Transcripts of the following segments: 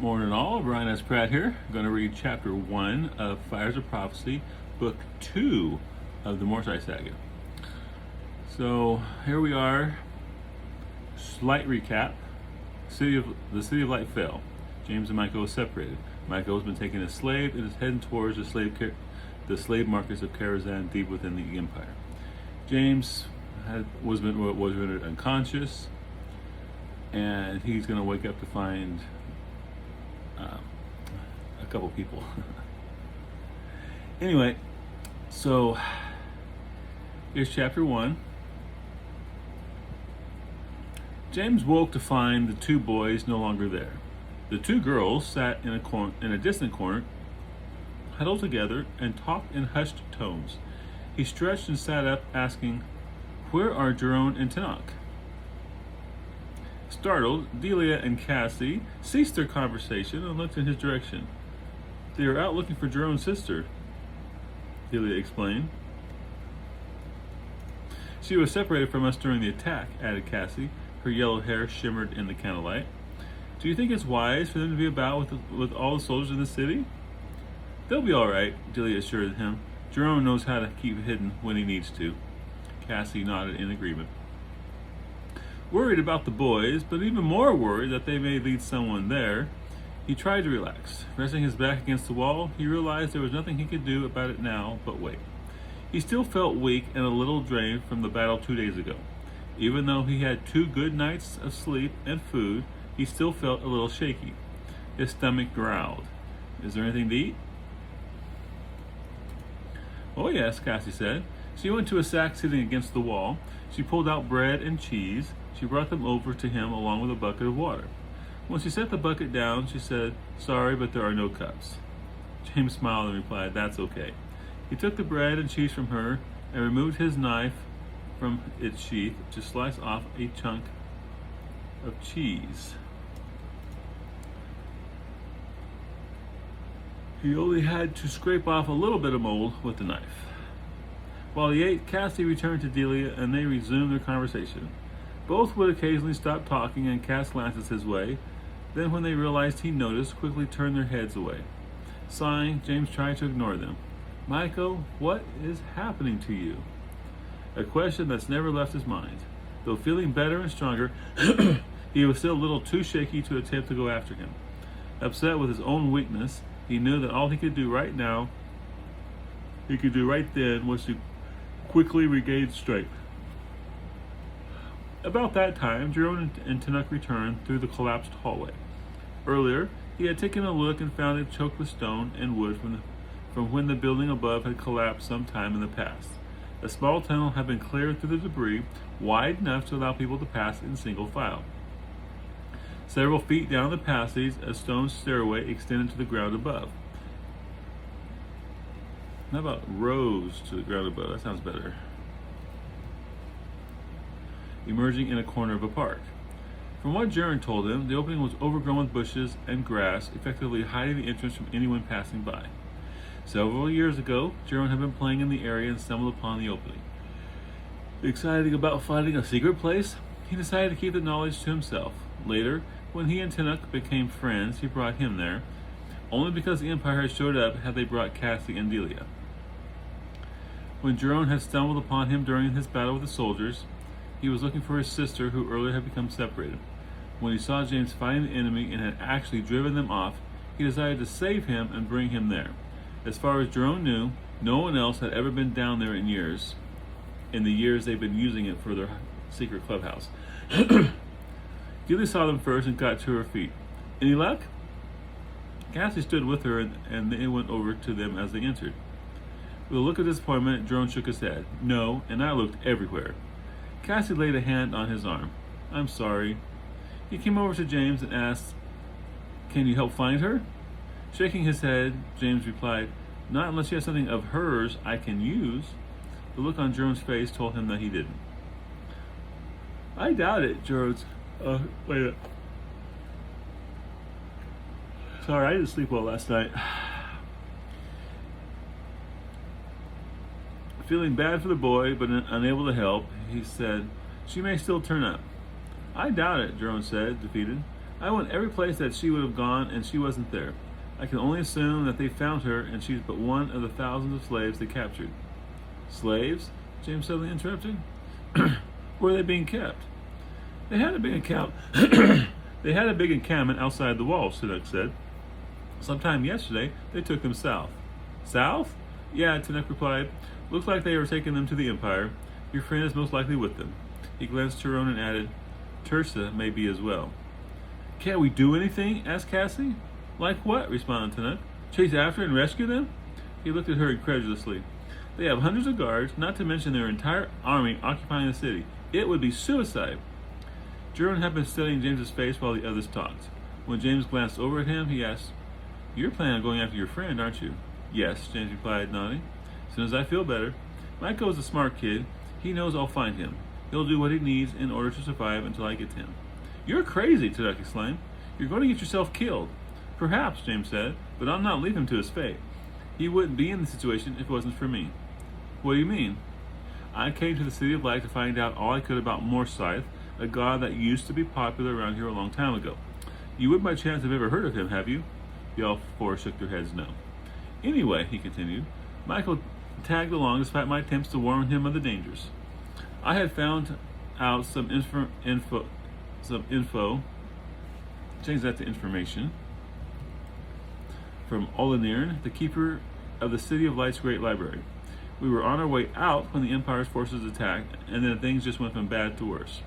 Morning all, Brian S. Pratt here. I'm going to read chapter 1 of Fires of Prophecy, book 2 of the Morcyth Saga. So here we are. Slight recap. The city of light fell. James and Miko are separated. Miko has been taken as slave and is heading towards the slave markets of Karazhan deep within the empire. James was rendered unconscious, and he's going to wake up to find a couple people. Anyway, so here's chapter 1. James woke to find the two boys no longer there. The two girls sat in a distant corner, huddled together, and talked in hushed tones. He stretched and sat up, asking, "Where are Jerome and Tanakh?" Startled, Delia and Cassie ceased their conversation and looked in his direction. "They are out looking for Jerome's sister," Delia explained. "She was separated from us during the attack," added Cassie. Her yellow hair shimmered in the candlelight. "Do you think it's wise for them to be about with all the soldiers in the city?" "They'll be all right," Delia assured him. "Jerome knows how to keep hidden when he needs to." Cassie nodded in agreement. Worried about the boys, but even more worried that they may lead someone there, he tried to relax. Resting his back against the wall, he realized there was nothing he could do about it now but wait. He still felt weak and a little drained from the battle 2 days ago. Even though he had 2 good nights of sleep and food, he still felt a little shaky. His stomach growled. "Is there anything to eat?" "Oh yes," Cassie said. She went to a sack sitting against the wall. She pulled out bread and cheese. She brought them over to him along with a bucket of water. When she set the bucket down, she said, "Sorry, but there are no cups." James smiled and replied, "That's okay." He took the bread and cheese from her and removed his knife from its sheath to slice off a chunk of cheese. He only had to scrape off a little bit of mold with the knife. While he ate, Cassie returned to Delia and they resumed their conversation. Both would occasionally stop talking and cast glances his way. Then when they realized he noticed, quickly turned their heads away. Sighing, James tried to ignore them. "Miko, what is happening to you?" A question that's never left his mind. Though feeling better and stronger, he was still a little too shaky to attempt to go after him. Upset with his own weakness, he knew that all he could do right then, was to quickly regain strength. About that time, Jerome and Tanakh returned through the collapsed hallway. Earlier, he had taken a look and found it choked with stone and wood from when the building above had collapsed some time in the past. A small tunnel had been cleared through the debris, wide enough to allow people to pass in single file. Several feet down the passage, a stone stairway extended to the ground above. How about rose to the ground above? That sounds better. Emerging in a corner of a park. From what Jaren told him, the opening was overgrown with bushes and grass, effectively hiding the entrance from anyone passing by. Several years ago, Jaren had been playing in the area and stumbled upon the opening. Excited about finding a secret place, he decided to keep the knowledge to himself. Later, when he and Tanakh became friends, he brought him there. Only because the Empire had showed up had they brought Cassie and Delia. When Jerome had stumbled upon him during his battle with the soldiers, he was looking for his sister, who earlier had become separated. When he saw James fighting the enemy and had actually driven them off, he decided to save him and bring him there. As far as Jerome knew, no one else had ever been down there in the years they've been using it for their secret clubhouse. Delia saw them first and got to her feet. "Any luck?" Cassie stood with her and they went over to them as they entered. With a look of disappointment, Jerome shook his head. "No, and I looked everywhere." Cassie laid a hand on his arm. "I'm sorry." He came over to James and asked, "Can you help find her?" Shaking his head, James replied, "Not unless you have something of hers I can use." The look on Jerome's face told him that he didn't. "I doubt it," wait. Sorry, I didn't sleep well last night. Feeling bad for the boy, but unable to help, he said, "She may still turn up." "I doubt it," Jerome said, defeated. I went every place that she would have gone, and she wasn't there. I can only assume that they found her, and she's but one of the thousands of slaves they captured." "Slaves?" James suddenly interrupted. "Where are they being kept?" They had a big account. They had a big encampment outside the walls," Tanuk said. "Sometime yesterday, they took them south." "South?" "Yeah," Tanuk replied. "Looks like they were taking them to the Empire. Your friend is most likely with them." He glanced to Tyrone and added, "Tersa may be as well." "Can't we do anything?" asked Cassie. "Like what?" responded Tanuk. "Chase after and rescue them?" He looked at her incredulously. "They have hundreds of guards, not to mention their entire army occupying the city. It would be suicide." Jerome had been studying James's face while the others talked. When James glanced over at him, he asked, "You're planning on going after your friend, aren't you?" "Yes," James replied, nodding. "As soon as I feel better. Miko is a smart kid. He knows I'll find him. He'll do what he needs in order to survive until I get to him." "You're crazy," Tanuk exclaimed. "You're going to get yourself killed." "Perhaps," James said, "but I'll not leave him to his fate. He wouldn't be in the situation if it wasn't for me." "What do you mean?" "I came to the City of Light to find out all I could about Morcyth, a god that used to be popular around here a long time ago. You wouldn't by chance have ever heard of him, have you?" The all four shook their heads no. "Anyway," he continued, "Michael tagged along despite my attempts to warn him of the dangers. I had found out some info, change that to information, from Olenirn, the keeper of the City of Light's Great Library. We were on our way out when the Empire's forces attacked, and then things just went from bad to worse.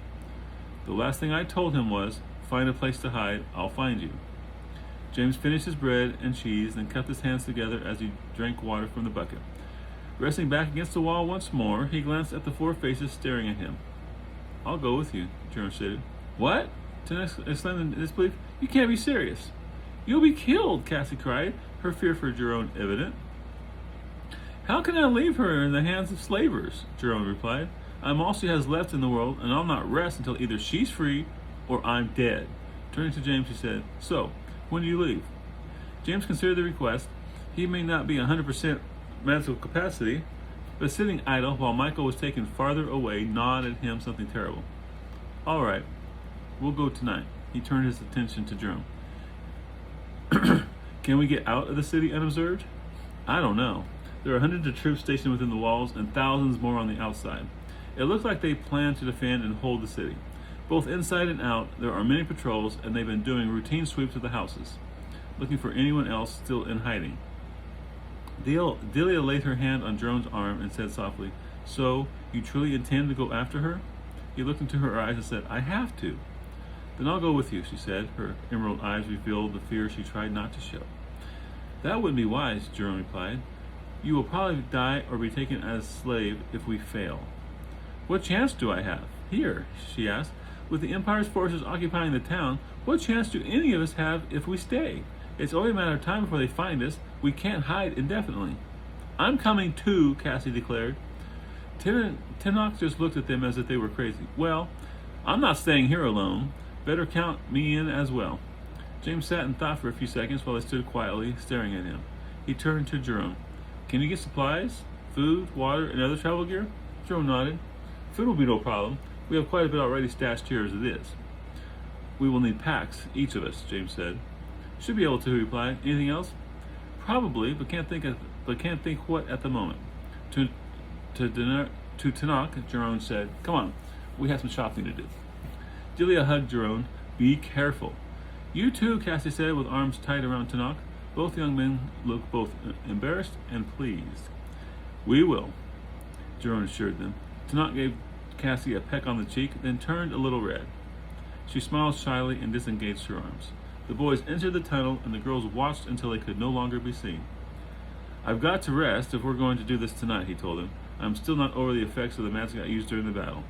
The last thing I told him was, 'Find a place to hide, I'll find you.'" James finished his bread and cheese, then cupped his hands together as he drank water from the bucket. Resting back against the wall once more, he glanced at the four faces staring at him. "I'll go with you," Jerome said. "What?" Tanuk exclaimed in disbelief. "You can't be serious." "You'll be killed," Cassie cried, her fear for Jerome evident. "How can I leave her in the hands of slavers?" Jerome replied. "I'm all she has left in the world, and I'll not rest until either she's free or I'm dead." Turning to James, he said, "So, when do you leave?" James considered the request. He may not be 100% mental capacity, but sitting idle while Michael was taken farther away gnawed at him something terrible. "All right, we'll go tonight." He turned his attention to Jerome. "Can we get out of the city unobserved?" "I don't know. There are hundreds of troops stationed within the walls and thousands more on the outside. It looks like they plan to defend and hold the city. Both inside and out, there are many patrols, and they've been doing routine sweeps of the houses, looking for anyone else still in hiding." Delia laid her hand on Jerome's arm and said softly, "So, you truly intend to go after her?" He looked into her eyes and said, "I have to." "Then I'll go with you," she said. Her emerald eyes revealed the fear she tried not to show. "That wouldn't be wise," Jerome replied. "You will probably die or be taken as a slave if we fail." "What chance do I have here?" she asked. "With the Empire's forces occupying the town, what chance do any of us have if we stay? It's only a matter of time before they find us. We can't hide indefinitely." "I'm coming too," Cassie declared. Tanuk just looked at them as if they were crazy. "Well, I'm not staying here alone. Better count me in as well." James sat and thought for a few seconds while they stood quietly, staring at him. He turned to Jerome. "Can you get supplies? Food, water, and other travel gear?" Jerome nodded. "Food will be no problem. We have quite a bit already stashed here as it is." "We will need packs, each of us," James said. "Should be able to," he replied. "Anything else?" "Probably, but can't think what at the moment." To Tanuk, Jerome said, "Come on, we have some shopping to do." Delia hugged Jerome. "Be careful." "You too," Cassie said, with arms tight around Tanuk. Both young men looked both embarrassed and pleased. "We will," Jerome assured them. Tanuk gave Cassie a peck on the cheek, then turned a little red. She smiled shyly and disengaged her arms. The boys entered the tunnel, and the girls watched until they could no longer be seen. "I've got to rest if we're going to do this tonight," he told them. "I'm still not over the effects of the magic I used during the battle."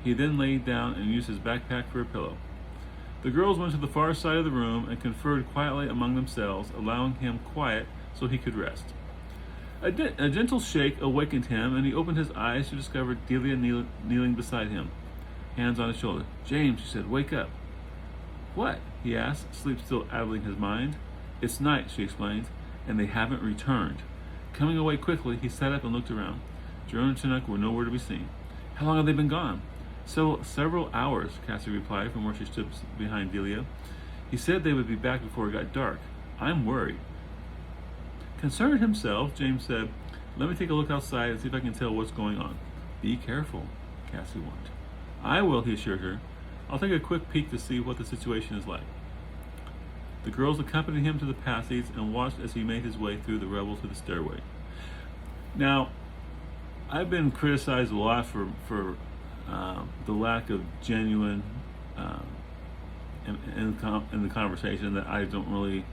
He then laid down and used his backpack for a pillow. The girls went to the far side of the room and conferred quietly among themselves, allowing him quiet so he could rest. A gentle shake awakened him, and he opened his eyes to discover Delia kneeling beside him, hands on his shoulder. "James," she said, "wake up." "What?" he asked, sleep still addling his mind. "It's night," she explained, "and they haven't returned." Coming away quickly, he sat up and looked around. Jerome and Tanuk were nowhere to be seen. "How long have they been gone?" Several hours," Cassie replied from where she stood behind Delia. He said they would be back before it got dark. I'm worried. Concerned himself, James said, let me take a look outside and see if I can tell what's going on. Be careful, Cassie warned. I will, he assured her. I'll take a quick peek to see what the situation is like. The girls accompanied him to the passage and watched as he made his way through the rubble to the stairway. Now, I've been criticized a lot for the lack of genuine in the conversation, that I don't really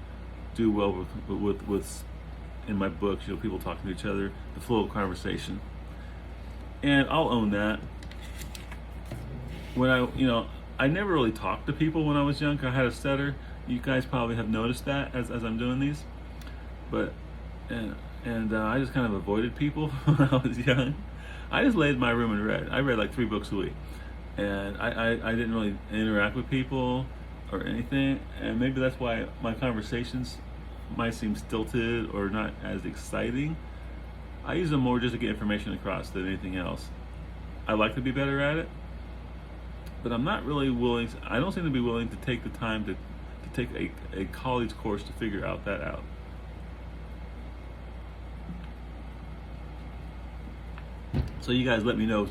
do well with in my books. People talking to each other, the flow of conversation, and I'll own that. When I never really talked to people when I was young. I had a stutter. You guys probably have noticed that as I'm doing these, but I just kind of avoided people when I was young. I just laid in my room and read. I read like 3 books a week, and I didn't really interact with people or anything, and maybe that's why my conversations might seem stilted or not as exciting. I use them more just to get information across than anything else. I like to be better at it, but I'm not really willing. I don't seem to be willing to take the time to take a college course to figure that out. So you guys let me know,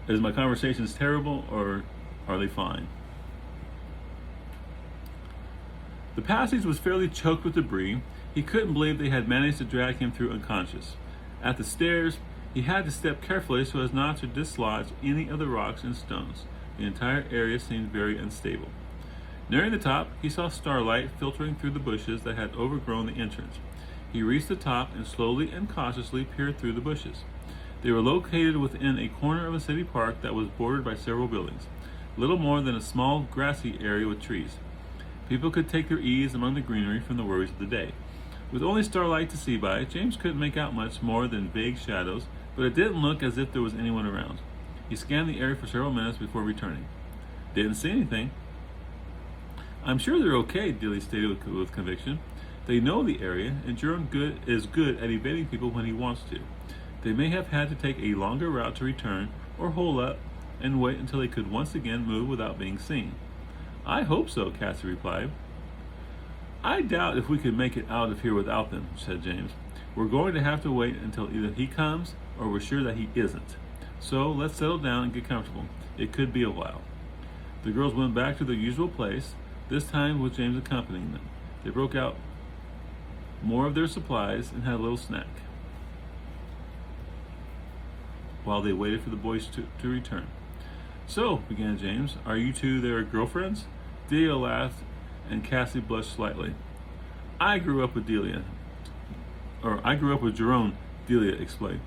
is my conversations terrible or are they fine? The passage was fairly choked with debris. He couldn't believe they had managed to drag him through unconscious. At the stairs, he had to step carefully so as not to dislodge any of the rocks and stones. The entire area seemed very unstable. Nearing the top, he saw starlight filtering through the bushes that had overgrown the entrance. He reached the top and slowly and cautiously peered through the bushes. They were located within a corner of a city park that was bordered by several buildings, little more than a small grassy area with trees. People could take their ease among the greenery from the worries of the day. With only starlight to see by, James couldn't make out much more than vague shadows, but it didn't look as if there was anyone around. He scanned the area for several minutes before returning. Didn't see anything. I'm sure they're okay, Dilly stated with conviction. They know the area, and Jerome is good at evading people when he wants to. They may have had to take a longer route to return, or hole up and wait until they could once again move without being seen. I hope so, Cassie replied. I doubt if we could make it out of here without them, said James. We're going to have to wait until either he comes or we're sure that he isn't. So let's settle down and get comfortable. It could be a while. The girls went back to their usual place, this time with James accompanying them. They broke out more of their supplies and had a little snack while they waited for the boys to return. So, began James, are you two their girlfriends? Delia laughed, and Cassie blushed slightly. I grew up with Jerome, Delia explained.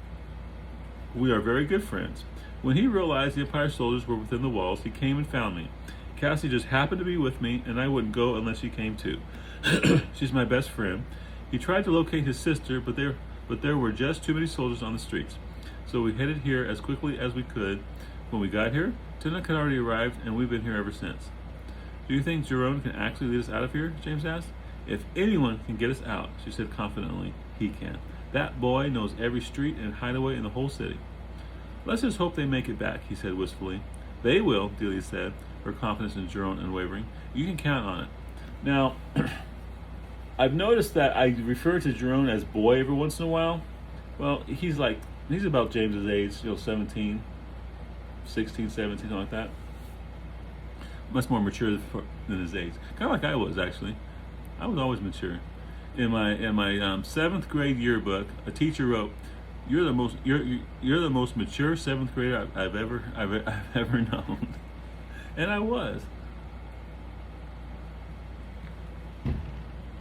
We are very good friends. When he realized the Empire soldiers were within the walls, he came and found me. Cassie just happened to be with me, and I wouldn't go unless she came too. She's my best friend. He tried to locate his sister, but there were just too many soldiers on the streets. So we headed here as quickly as we could. When we got here, Tunic had already arrived, and we've been here ever since. Do you think Jerome can actually lead us out of here? James asked. If anyone can get us out, she said confidently, he can. That boy knows every street and hideaway in the whole city. Let's just hope they make it back, he said wistfully. They will, Delia said, her confidence in Jerome unwavering. You can count on it. Now, I've noticed that I refer to Jerome as boy every once in a while. Well, he's about James's age, 17, 16, 17, something like that. Much more mature than his age. Kind of like I was, actually. I was always mature. In my 7th grade yearbook, a teacher wrote, "You're the most mature 7th grader I've ever known," and I was.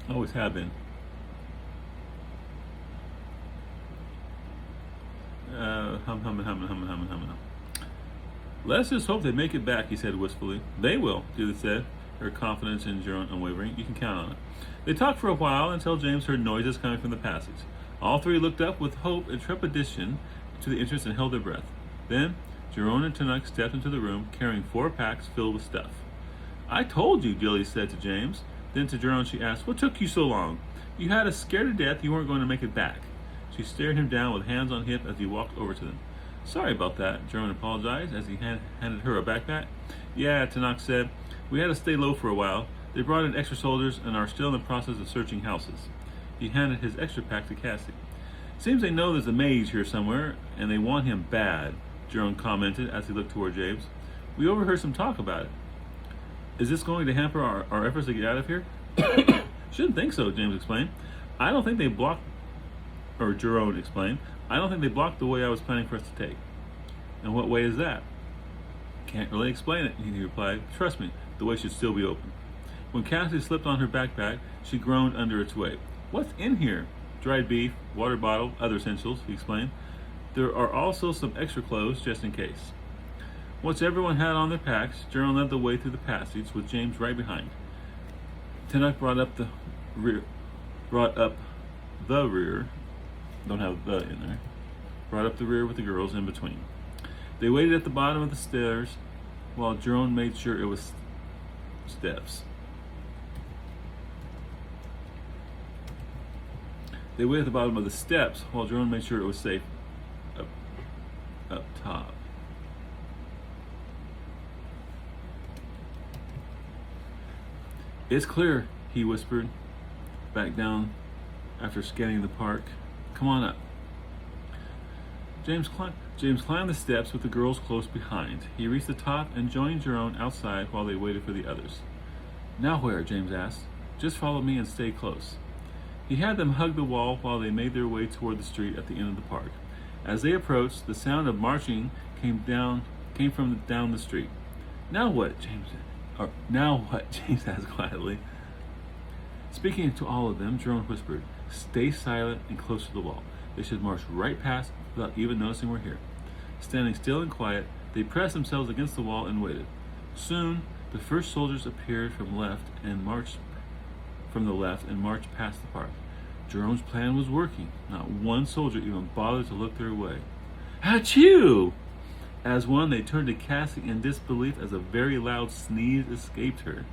Always have been. Humming. Let's just hope they make it back, he said wistfully. They will, Judith said, her confidence in Jerome unwavering. You can count on it. They talked for a while until James heard noises coming from the passage. All three looked up with hope and trepidation to the entrance and held their breath. Then Jerome and Tunic stepped into the room, carrying 4 packs filled with stuff. I told you, Jilly said to James. Then to Jerome she asked, what took you so long? You had us scared to death you weren't going to make it back. She stared him down with hands on hip as he walked over to them. Sorry about that, Jerome apologized as he handed her a backpack. Yeah, Tunic said. We had to stay low for a while. They brought in extra soldiers and are still in the process of searching houses. He handed his extra pack to Cassie. Seems they know there's a mage here somewhere, and they want him bad, Jerome commented as he looked toward James. We overheard some talk about it. Is this going to hamper our efforts to get out of here? Shouldn't think so, James explained. I don't think they blocked, or Jerome explained, I don't think they blocked the way I was planning for us to take. And what way is that? Can't really explain it, he replied. Trust me, the way should still be open. When Cassie slipped on her backpack, she groaned under its weight. What's in here? Dried beef, water bottle, other essentials, he explained. There are also some extra clothes, just in case. Once everyone had on their packs, Jerome led the way through the passage, with James right behind. Tenok brought up the rear. Don't have the in there. Brought up the rear with the girls in between. They waited at the bottom of the stairs while Jerome made sure it was steps. They waited at the bottom of the steps while Jerome made sure it was safe up top. It's clear, he whispered, back down after scanning the park. Come on up. James climbed the steps with the girls close behind. He reached the top and joined Jerome outside while they waited for the others. Now where? James asked. Just follow me and stay close. He had them hug the wall while they made their way toward the street at the end of the park. As they approached, the sound of marching came from down the street. Now what? James asked quietly. Speaking to all of them, Jerome whispered, stay silent and close to the wall. They should march right past without even noticing we're here. Standing still and quiet, they pressed themselves against the wall and waited. Soon, the first soldiers appeared from the left and marched past the park. Jerome's plan was working. Not one soldier even bothered to look their way. Achoo! As one, they turned to Cassie in disbelief as a very loud sneeze escaped her.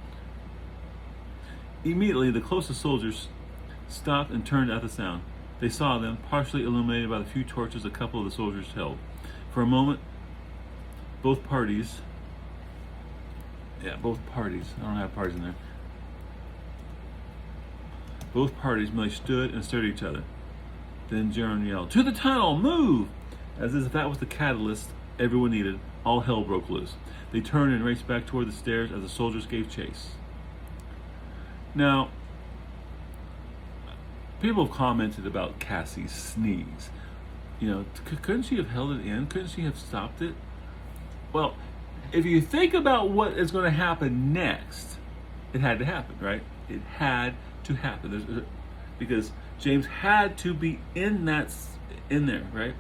Immediately, the closest soldiers stopped and turned at the sound. They saw them, partially illuminated by the few torches a couple of the soldiers held. For a moment, both parties, I don't have parties in there. Both parties merely stood and stared at each other. Then Jerome yelled, to the tunnel, move! As if that was the catalyst everyone needed, all hell broke loose. They turned and raced back toward the stairs as the soldiers gave chase. Now, people have commented about Cassie's sneeze. You know, couldn't she have held it in? Couldn't she have stopped it? Well, if you think about what is going to happen next, it had to happen, right? It had to happen. Because James had to be in there, right?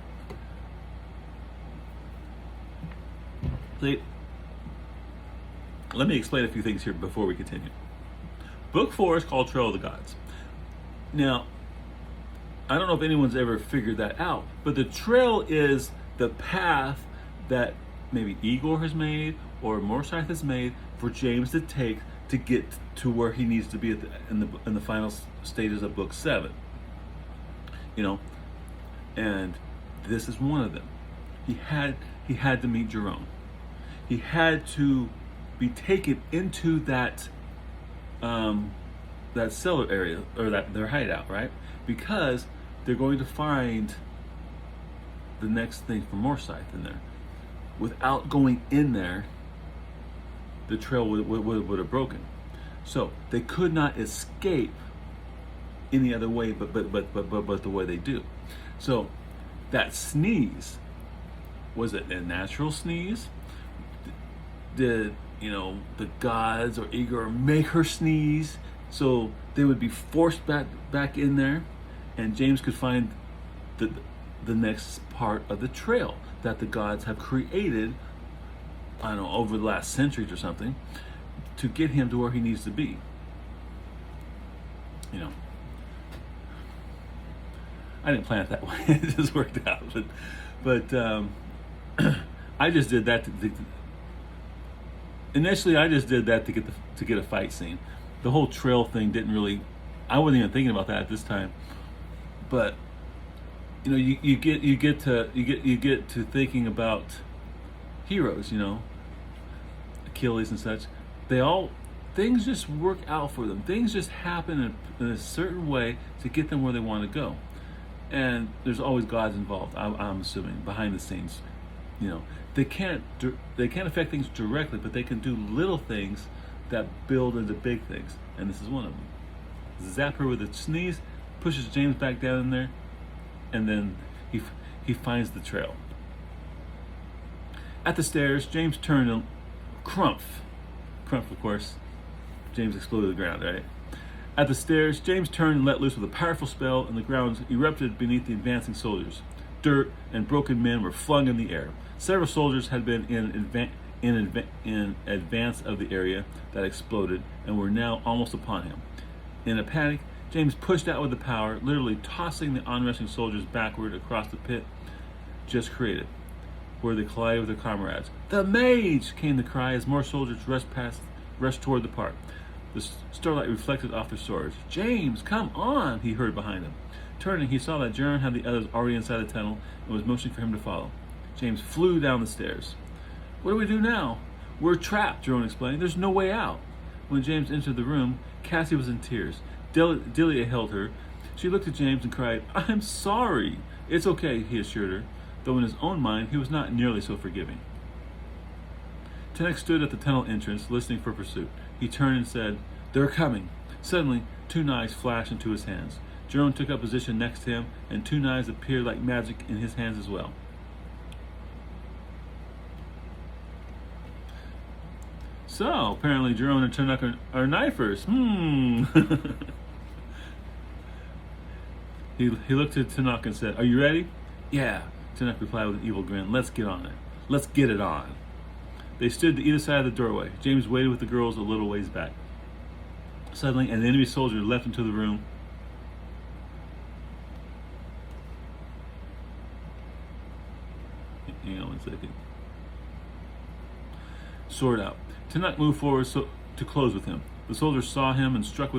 Let me explain a few things here before we continue. Book 4 is called Trail of the Gods. Now, I don't know if anyone's ever figured that out, but the trail is the path that maybe Igor has made or Morcyth has made for James to take to get to where he needs to be in the final stages of Book 7. You know, and this is one of them. He had to meet Jerome. He had to be taken into that cellar area, or their hideout, right? Because they're going to find the next thing from Morcyth in there. Without going in there, the trail would have broken. So they could not escape any other way but the way they do. So that sneeze, was it a natural sneeze? Did the gods or Igor make her sneeze so they would be forced back in there, and James could find the next part of the trail that the gods have created, I don't know, over the last centuries or something, to get him to where he needs to be. You know, I didn't plan it that way. It just worked out. But I just did that initially. I just did that to get a fight scene. The whole trail thing didn't really. I wasn't even thinking about that at this time. But you get to thinking about heroes. Achilles and such. They all things just work out for them. Things just happen in a certain way to get them where they want to go. And there's always gods involved. I'm assuming behind the scenes. They can't affect things directly, but they can do little things that build into big things. And this is one of them. Zap her with a sneeze, pushes James back down in there, and then he finds the trail. At the stairs, James turned and Crumph, of course. James exploded the ground, right? At the stairs, James turned and let loose with a powerful spell, and the ground erupted beneath the advancing soldiers. Dirt and broken men were flung in the air. Several soldiers had been in advance of the area that exploded and were now almost upon him. In a panic, James pushed out with the power, literally tossing the onrushing soldiers backward across the pit just created, where they collided with their comrades. "The mage!" came the cry as more soldiers rushed toward the park. The starlight reflected off their swords. "James, come on!" he heard behind him. Turning, he saw that Jeroen had the others already inside the tunnel and was motioning for him to follow. James flew down the stairs. "What do we do now?" "We're trapped," Jeroen explained. "There's no way out." When James entered the room, Cassie was in tears. Delia held her. She looked at James and cried, "I'm sorry." "It's okay," he assured her, though in his own mind he was not nearly so forgiving. Tenek stood at the tunnel entrance, listening for pursuit. He turned and said, "They're coming." Suddenly, 2 knives flashed into his hands. Jeroen took up position next to him, and 2 knives appeared like magic in his hands as well. So, apparently Jeroen and Tenek are knifers. He looked at Tenek and said, "Are you ready?" "Yeah," Tenek replied with an evil grin. "Let's get on it. Let's get it on." They stood to either side of the doorway. James waited with the girls a little ways back. Suddenly, an enemy soldier leapt into the room. Hang on 1 second. Sword out. Tenek moved forward to close with him. The soldier saw him and struck.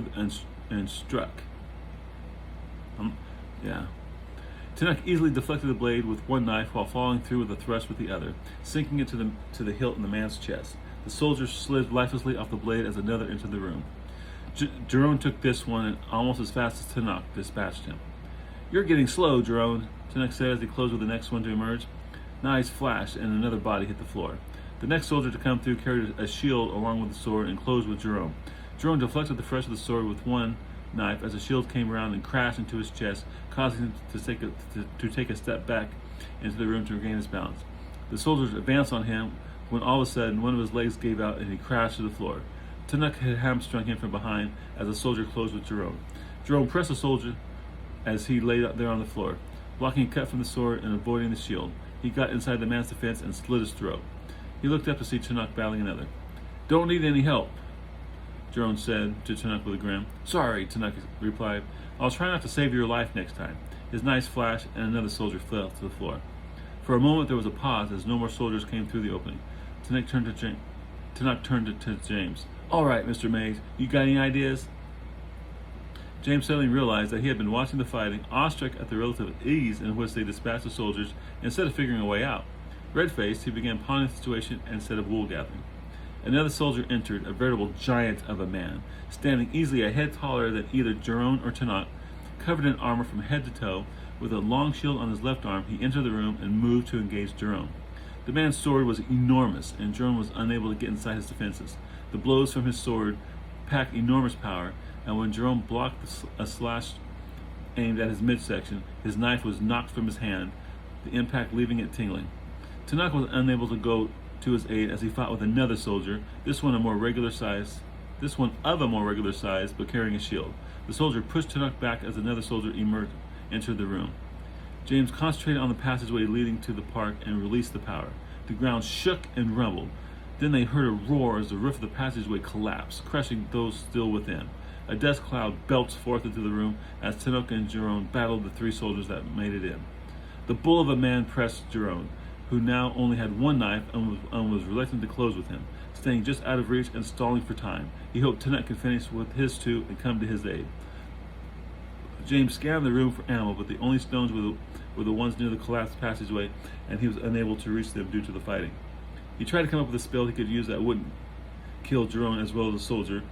Tenek easily deflected the blade with one knife while following through with a thrust with the other, sinking it to the hilt in the man's chest. The soldier slid lifelessly off the blade as another entered the room. Jeroen took this one and almost as fast as Tenek dispatched him. "You're getting slow, Jeroen," Tenek said as he closed with the next one to emerge. Knives flashed and another body hit the floor. The next soldier to come through carried a shield along with the sword and closed with Jeroen. Jeroen deflected the thrust of the sword with one knife as the shield came around and crashed into his chest, causing him to take a step back into the room to regain his balance. The soldiers advanced on him when all of a sudden one of his legs gave out and he crashed to the floor. Tenek had hamstrung him from behind as the soldier closed with Jeroen. Jeroen pressed the soldier as he lay there on the floor, blocking a cut from the sword and avoiding the shield. He got inside the man's defense and slit his throat. He looked up to see Tenek battling another. "Don't need any help," Jeroen said to Tenek with a grin. "Sorry," Tenek replied. "I'll try not to save your life next time." His knives flashed and another soldier fell to the floor. For a moment there was a pause as no more soldiers came through the opening. Tenek turned to James. "All right, Mr. Mays, you got any ideas?" James suddenly realized that he had been watching the fighting, awestruck at the relative ease in which they dispatched the soldiers instead of figuring a way out. Red-faced, he began pondering the situation instead of wool gathering. Another soldier entered, a veritable giant of a man, standing easily a head taller than either Jeroen or Tenek, covered in armor from head to toe. With a long shield on his left arm, he entered the room and moved to engage Jeroen. The man's sword was enormous, and Jeroen was unable to get inside his defenses. The blows from his sword packed enormous power, and when Jeroen blocked a slash aimed at his midsection, his knife was knocked from his hand, the impact leaving it tingling. Tenek was unable to go to his aid as he fought with another soldier, this one of a more regular size, but carrying a shield. The soldier pushed Tenek back as another soldier entered the room. James concentrated on the passageway leading to the park and released the power. The ground shook and rumbled. Then they heard a roar as the roof of the passageway collapsed, crushing those still within. A dust cloud belched forth into the room as Tenek and Jeroen battled the 3 soldiers that made it in. The bull of a man pressed Jeroen, who now only had one knife and was reluctant to close with him, staying just out of reach and stalling for time. He hoped Tenek could finish with his 2 and come to his aid. James scanned the room for ammo, but the only stones were the ones near the collapsed passageway, and he was unable to reach them due to the fighting. He tried to come up with a spell he could use that wouldn't kill Jerome as well as the soldier.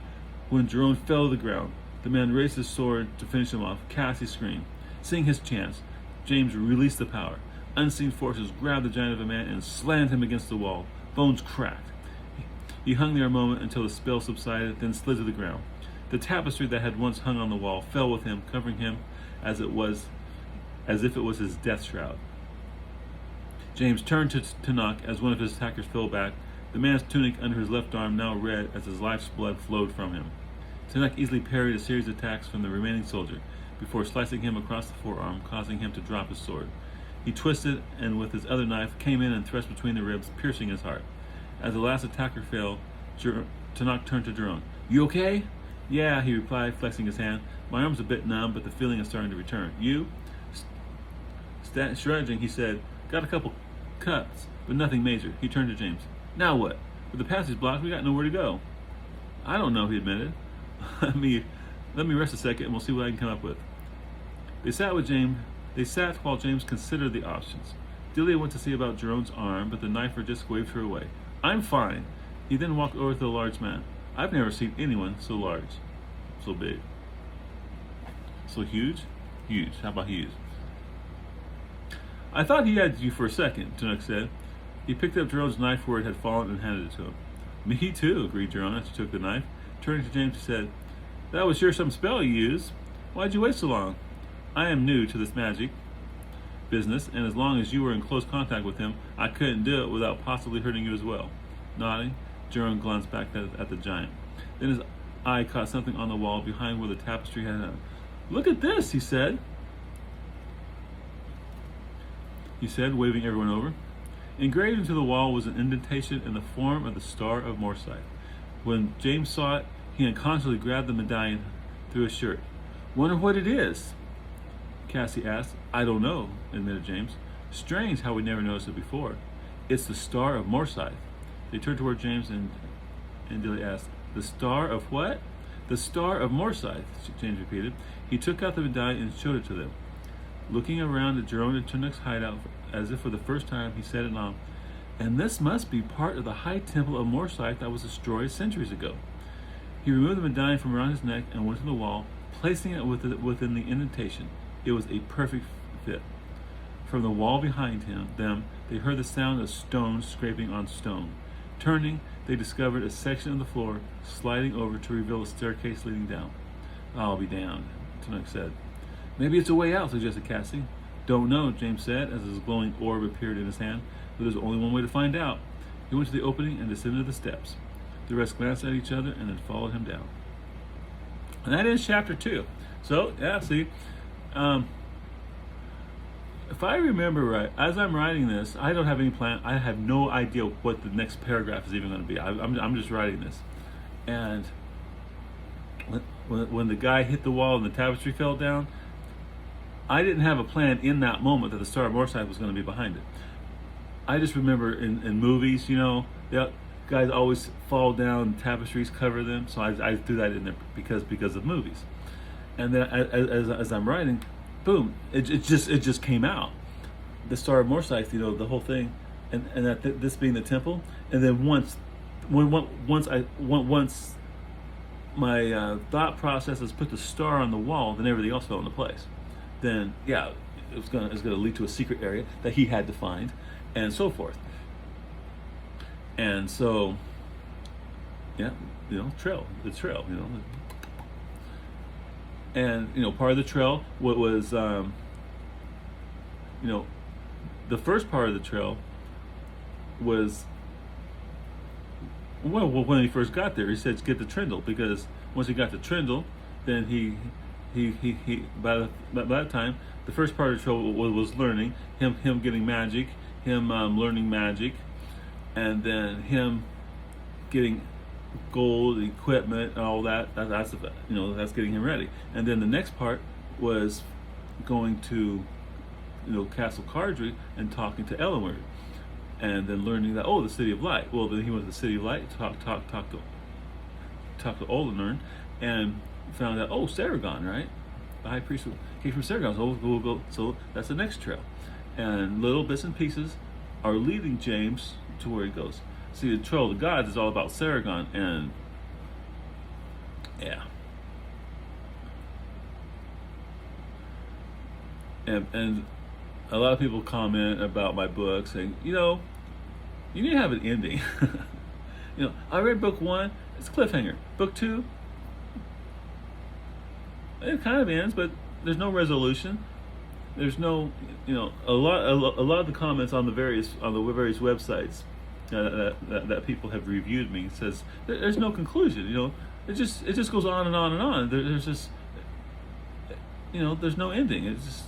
When Jerome fell to the ground, the man raised his sword to finish him off. Cassie screamed. Seeing his chance, James released the power. Unseen forces grabbed the giant of a man and slammed him against the wall. Bones cracked. He hung there a moment until the spell subsided, then slid to the ground. The tapestry that had once hung on the wall fell with him, covering him as if it was his death shroud. James turned to knock as one of his attackers fell back. The man's tunic under his left arm now red as his life's blood flowed from him. Tanakh easily parried a series of attacks from the remaining soldier before slicing him across the forearm, causing him to drop his sword. He twisted and with his other knife came in and thrust between the ribs, piercing his heart. As the last attacker fell, Tanakh turned to Jerome. "You okay?" "Yeah," he replied, flexing his hand. "My arm's a bit numb, but the feeling is starting to return." "You?" Stretching, he said, "Got a couple cuts, but nothing major." He turned to James. "Now what? With the passage blocked, we got nowhere to go." "I don't know," he admitted. Let me rest a second and we'll see what I can come up with. They sat while James considered the options. Delia went to see about Jerome's arm, but the knifer just waved her away. "I'm fine." He then walked over to the large man. I've never seen anyone so large, so big. So huge? Huge. How about huge? "I thought he had you for a second," Tanakh said. He picked up Jerome's knife where it had fallen and handed it to him. "Me too," agreed Jerome as he took the knife. Turning to James, he said, "That was sure some spell you used. Why'd you wait so long?" "I am new to this magic business, and as long as you were in close contact with him, I couldn't do it without possibly hurting you as well." Nodding, Jerome glanced back at the giant. Then his eye caught something on the wall behind where the tapestry had hung. "Look at this," he said, waving everyone over. Engraved into the wall was an indentation in the form of the Star of Morcyth. When James saw it, he unconsciously grabbed the medallion through his shirt. "Wonder what it is?" Cassie asked. "I don't know," admitted James. "Strange how we never noticed it before. It's the Star of Morcyth." They turned toward James and Delia asked, "The Star of what?" "The Star of Morcyth," James repeated. He took out the medallion and showed it to them. Looking around at Jerome and Tunick's hideout as if for the first time, he said it all. "And this must be part of the high temple of Morcyth that was destroyed centuries ago." He removed the medallion from around his neck and went to the wall, placing it within the indentation. It was a perfect fit. From the wall behind them, they heard the sound of stones scraping on stone. Turning, they discovered a section of the floor sliding over to reveal a staircase leading down. "I'll be damned," Tanakh said. "Maybe it's a way out," suggested Cassie. "Don't know," James said as his glowing orb appeared in his hand, "but there's only one way to find out." He went to the opening and descended the steps. The rest glanced at each other and then followed him down. And that is chapter 2. So, yeah, see, if I remember right, as I'm writing this, I don't have any plan. I have no idea what the next paragraph is even going to be. I'm just writing this. And when the guy hit the wall and the tapestry fell down, I didn't have a plan in that moment that the Star of Morcyth was going to be behind it. I just remember in movies, the guys always fall down, tapestries cover them, so I threw that in there because of movies. And then as I'm writing, boom, it just came out. The Star of Morcyth, the whole thing, and that this being the temple, and then once my thought process is put the star on the wall, then everything else fell into place. Then yeah, it's gonna lead to a secret area that he had to find, and so forth. And so, yeah, trail, the trail, and part of the trail was the first part of the trail was when he first got there, he said get the trindle, because once he got the trindle, then he by that time the first part of the trail was learning him getting magic, him learning magic, and then him getting gold equipment and all that. That's getting him ready. And then the next part was going to Castle Cardry and talking to Elenward, and then learning that the City of Light. Well, then he went to the City of Light, talked to Olenern, and found out Saragon, right? The high priest came from Saragon. So that's the next trail, and little bits and pieces are leading James to where he goes. See, the Trail of the Gods is all about Saragon, and yeah. And a lot of people comment about my book saying, you need to have an ending. I read book 1, it's a cliffhanger. Book 2, it kind of ends, but there's no resolution. There's no, a lot of the comments on the various websites that people have reviewed me says there's no conclusion. It just goes on and on and on. There's just, there's no ending. It's just,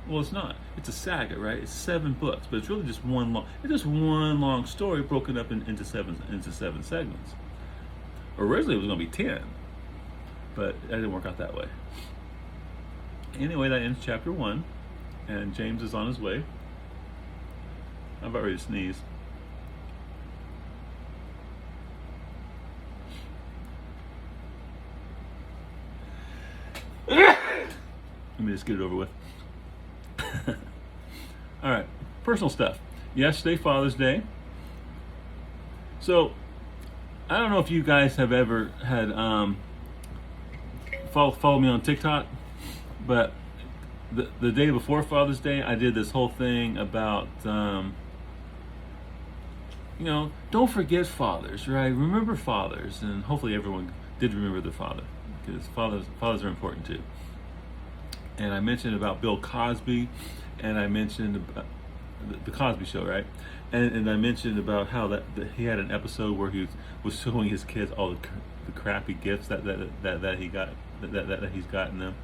well, it's not. It's a saga, right? It's 7 books, but it's really just one long story broken up into seven segments. Originally, it was going to be 10, but it didn't work out that way. Anyway, that ends chapter 1, and James is on his way. I'm about ready to sneeze. Let me just get it over with. All right, personal stuff. Yesterday, Father's Day. So, I don't know if you guys have ever had follow me on TikTok, but the day before Father's Day, I did this whole thing about don't forget fathers, right? Remember fathers, and hopefully everyone did remember their father, because fathers are important too. And I mentioned about Bill Cosby, and I mentioned about the Cosby Show, right? And I mentioned about how that he had an episode where he was showing his kids all the crappy gifts that he got that he's gotten them.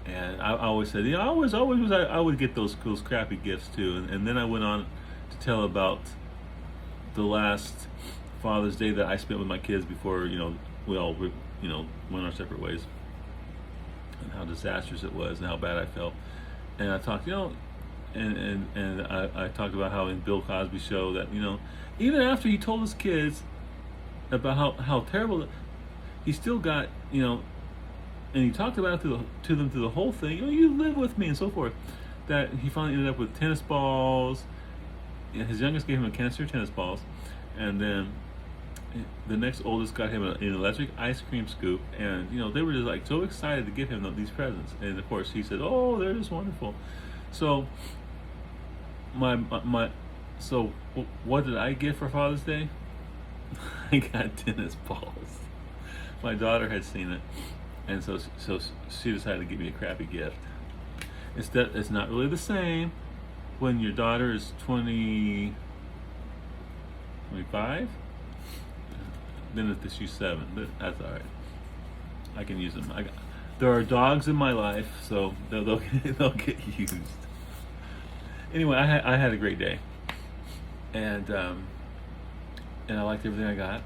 And I always said, I would get those crappy gifts too. And then I went on to tell about the last Father's Day that I spent with my kids before we all went our separate ways, and how disastrous it was and how bad I felt. And I talked, and I talked about how in Bill Cosby Show that even after he told his kids about how terrible, he still got and he talked about it to them through the whole thing. You live with me and so forth. That he finally ended up with tennis balls. His youngest gave him a canister of tennis balls, and then the next oldest got him an electric ice cream scoop. And they were just like so excited to give him these presents. And of course he said, "Oh, they're just wonderful." So so what did I get for Father's Day? I got tennis balls. My daughter had seen it, and so she decided to give me a crappy gift. It's not really the same when your daughter is 25. Then she's 7, but that's all right. I can use them. There are dogs in my life, so they'll get used. Anyway, I had a great day, and I liked everything I got.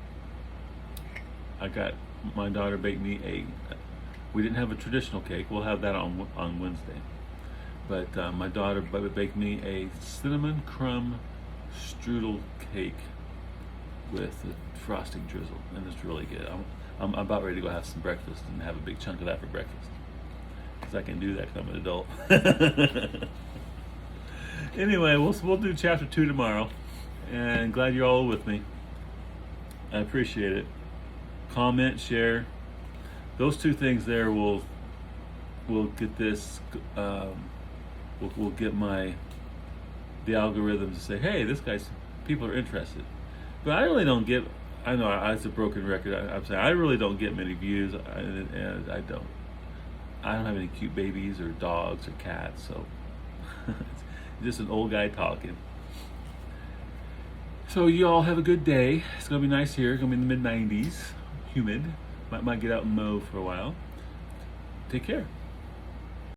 My daughter baked me we didn't have a traditional cake. We'll have that on Wednesday. But my daughter baked me a cinnamon crumb strudel cake with a frosting drizzle, and it's really good. I'm about ready to go have some breakfast and have a big chunk of that for breakfast, because I can do that because I'm an adult. Anyway, we'll do chapter 2 tomorrow, and glad you're all with me. I appreciate it. Comment, share. Those 2 things there will get this. We'll get the algorithm to say, hey, people are interested. But I really don't get. I know it's a broken record. I'm saying I really don't get many views, and I don't have any cute babies or dogs or cats, so it's just an old guy talking. So you all have a good day. It's gonna be nice here. It's gonna be in the mid-90s, humid. Might get out and mow for a while. Take care.